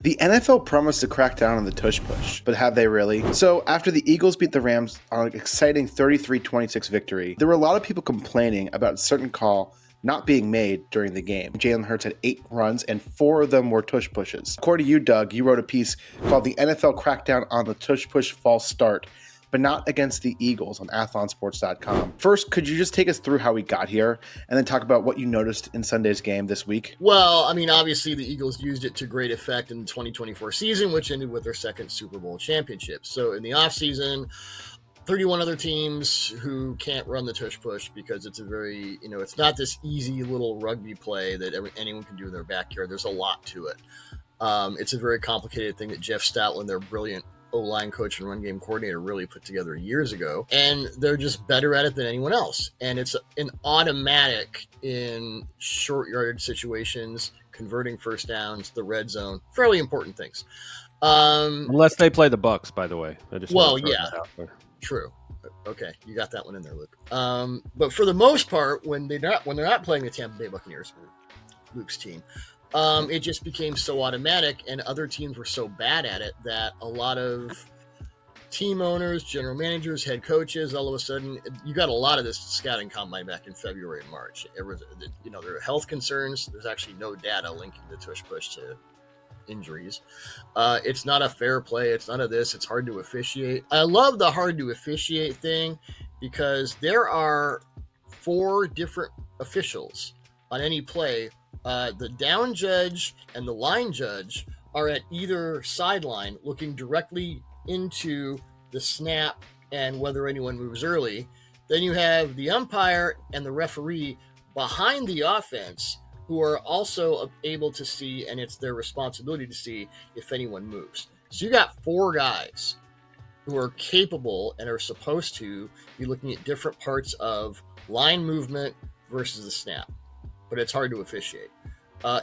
The NFL promised to crack down on the tush push, but have they really? So, after the Eagles beat the Rams on an exciting 33-26 victory, there were a lot of people complaining about a certain call not being made during the game. Jalen Hurts had 8 runs, and 4 of them were tush pushes. According to you, Doug, you wrote a piece called "The NFL Crackdown on the Tush Push False Start," but not against the Eagles on athlonsports.com. First, could you just take us through how we got here and then talk about what you noticed in Sunday's game this week? Well, I mean, obviously the Eagles used it to great effect in the 2024 season, which ended with their second Super Bowl championship. So in the offseason, 31 other teams who can't run the tush push because it's a very, it's not this easy little rugby play that anyone can do in their backyard. There's a lot to it. It's a very complicated thing that Jeff Stoutland, their brilliant O-line coach and run game coordinator, really put together years ago, and they're just better at it than anyone else. And it's an automatic in short yardage situations, converting first downs, the red zone, fairly important things. Unless they play the Bucs, by the way. True. Okay, you got that one in there, Luke. But for the most part, when they're not playing the Tampa Bay Buccaneers, Luke's team, it just became so automatic, and other teams were so bad at it that a lot of team owners, general managers, head coaches, all of a sudden, you got a lot of this scouting combine back in February and March. There are health concerns. There's actually no data linking the tush push to injuries. It's not a fair play. It's none of this. It's hard to officiate. I love the hard to officiate thing because there are 4 different officials on any play. The down judge and the line judge are at either sideline looking directly into the snap and whether anyone moves early. Then you have the umpire and the referee behind the offense who are also able to see, and it's their responsibility to see if anyone moves. So you got 4 guys who are capable and are supposed to be looking at different parts of line movement versus the snap. But it's hard to officiate.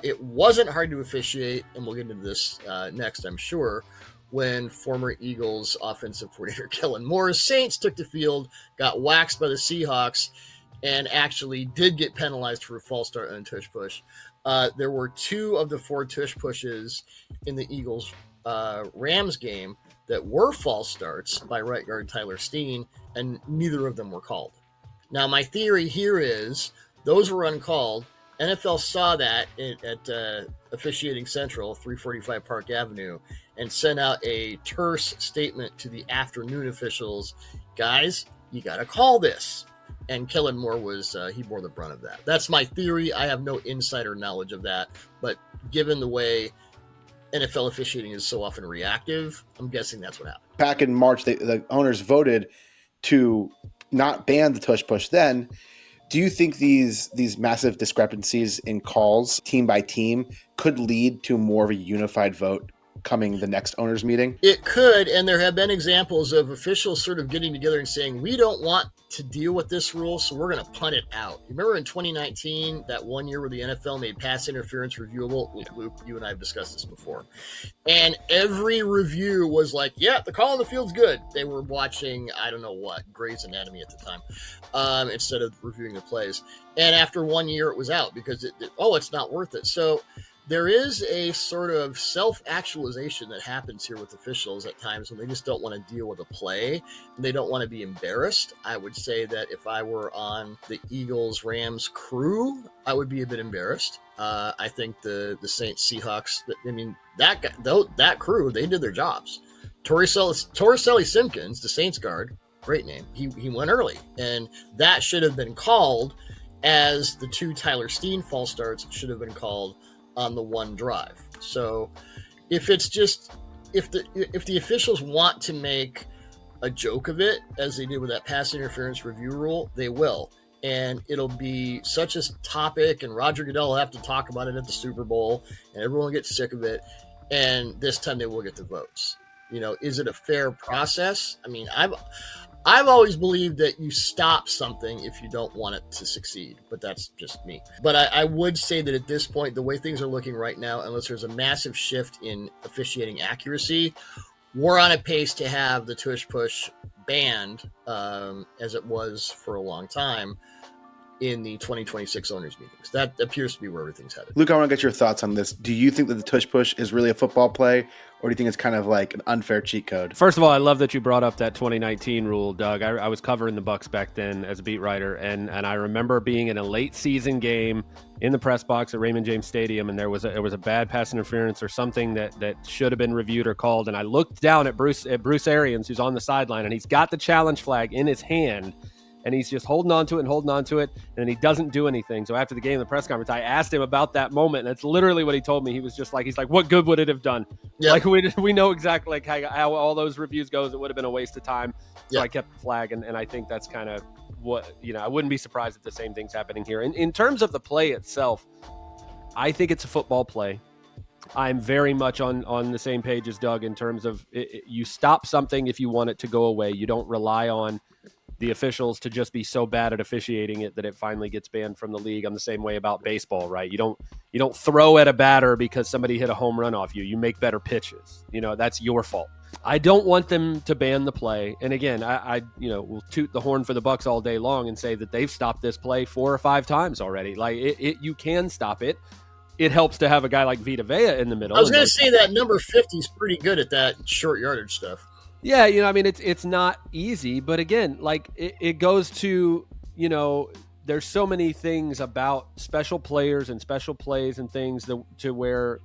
It wasn't hard to officiate, and we'll get into this next, I'm sure, when former Eagles offensive coordinator Kellen Moore's Saints took the field, got waxed by the Seahawks, and actually did get penalized for a false start and a tush push. There were 2 of the 4 tush pushes in the Eagles Rams game that were false starts by right guard Tyler Steen, and neither of them were called. Now, my theory here is those were uncalled. NFL saw that at Officiating Central, 345 Park Avenue, and sent out a terse statement to the afternoon officials. Guys, you got to call this. And Kellen Moore he bore the brunt of that. That's my theory. I have no insider knowledge of that. But given the way NFL officiating is so often reactive, I'm guessing that's what happened. Back in March, the owners voted to not ban the tush push then. Do you think these massive discrepancies in calls, team by team, could lead to more of a unified vote coming the next owners meeting? It could, and there have been examples of officials sort of getting together and saying, we don't want to deal with this rule, so we're going to punt it out. You remember in 2019, that one year where the NFL made pass interference reviewable? Luke, you and I have discussed this before. And every review was like, yeah, the call on the field's good. They were watching, I don't know what, Grey's Anatomy at the time, instead of reviewing the plays. And after 1 year, it was out because, it's not worth it. So there is a sort of self-actualization that happens here with officials at times when they just don't want to deal with a play and they don't want to be embarrassed. I would say that if I were on the Eagles-Rams crew, I would be a bit embarrassed. I think the Saints Seahawks, that crew, they did their jobs. Torricelli Simpkins, the Saints guard, great name, he went early, and that should have been called as the 2 Tyler Steen false starts should have been called on the one drive. So if the officials want to make a joke of it, as they did with that pass interference review rule, they will. And it'll be such a topic, and Roger Goodell will have to talk about it at the Super Bowl, and everyone will get sick of it. And this time they will get the votes. Is it a fair process? I mean, I've always believed that you stop something if you don't want it to succeed, but that's just me. But I would say that at this point, the way things are looking right now, unless there's a massive shift in officiating accuracy, we're on a pace to have the tush push banned, as it was for a long time, in the 2026 owners meetings. That appears to be where everything's headed. Luke, I want to get your thoughts on this. Do you think that the tush push is really a football play, or do you think it's kind of like an unfair cheat code? First of all, I love that you brought up that 2019 rule, Doug. I was covering the Bucs back then as a beat writer, and I remember being in a late season game in the press box at Raymond James Stadium, and there was a bad pass interference or something that should have been reviewed or called, and I looked down at Bruce Arians, who's on the sideline, and he's got the challenge flag in his hand, and he's just holding on to it, and then he doesn't do anything. So after the game, the press conference, I asked him about that moment, and that's literally what he told me. He was just like, what good would it have done? Yep. Like we know exactly like how all those reviews goes. It would have been a waste of time. So I kept the flag, and I think that's kind of what, I wouldn't be surprised if the same thing's happening here. In terms of the play itself, I think it's a football play. I'm very much on the same page as Doug in terms of you stop something if you want it to go away. You don't rely on the officials to just be so bad at officiating it that it finally gets banned from the league. I'm the same way about baseball, right? You don't throw at a batter because somebody hit a home run off you. You make better pitches. That's your fault. I don't want them to ban the play. And again, I will toot the horn for the Bucs all day long and say that they've stopped this play 4 or 5 times already. Like you can stop it. It helps to have a guy like Vita Vea in the middle. I was going to say that number 50 is pretty good at that short yardage stuff. Yeah, it's not easy, but again, like it goes to, there's so many things about special players and special plays and things to where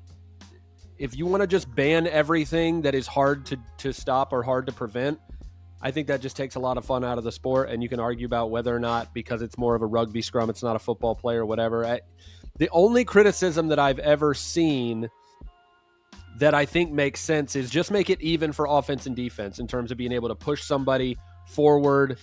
if you want to just ban everything that is hard to stop or hard to prevent, I think that just takes a lot of fun out of the sport, and you can argue about whether or not, because it's more of a rugby scrum, it's not a football play or whatever. The only criticism that I've ever seen that I think makes sense is just make it even for offense and defense in terms of being able to push somebody forward.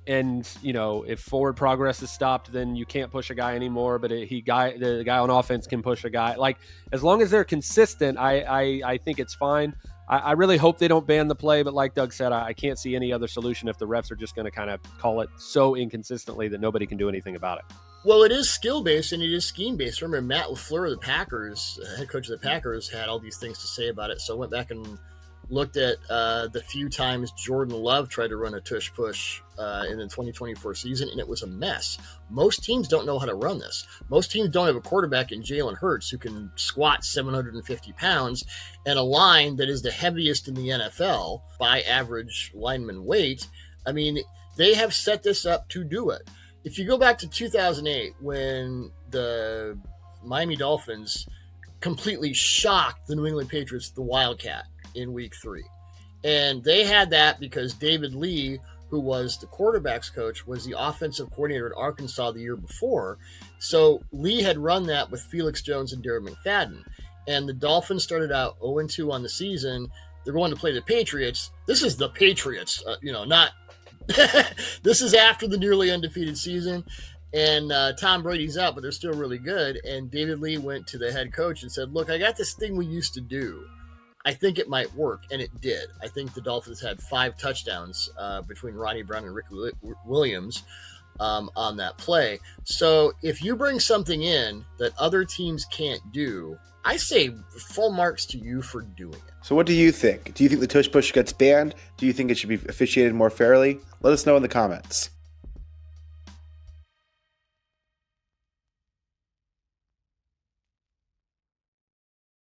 And, if forward progress is stopped, then you can't push a guy anymore. But the guy on offense can push a guy. Like, as long as they're consistent, I think it's fine. I really hope they don't ban the play. But like Doug said, I can't see any other solution if the refs are just going to kind of call it so inconsistently that nobody can do anything about it. Well, it is skill-based and it is scheme-based. Remember, Matt LaFleur of the Packers, head coach of the Packers, had all these things to say about it. So I went back and looked at the few times Jordan Love tried to run a tush push in the 2024 season, and it was a mess. Most teams don't know how to run this. Most teams don't have a quarterback in Jalen Hurts who can squat 750 pounds and a line that is the heaviest in the NFL by average lineman weight. I mean, they have set this up to do it. If you go back to 2008, when the Miami Dolphins completely shocked the New England Patriots, the Wildcat, in week 3. And they had that because David Lee, who was the quarterback's coach, was the offensive coordinator at Arkansas the year before. So Lee had run that with Felix Jones and Darren McFadden. And the Dolphins started out 0-2 on the season. They're going to play the Patriots. This is the Patriots, not this is after the nearly undefeated season, and Tom Brady's out, but they're still really good. And David Lee went to the head coach and said, look, I got this thing we used to do. I think it might work, and it did. I think the Dolphins had 5 touchdowns between Ronnie Brown and Rick Williams on that play. So if you bring something in that other teams can't do, I say full marks to you for doing it. So what do you think? Do you think the tush push gets banned? Do you think it should be officiated more fairly? Let us know in the comments.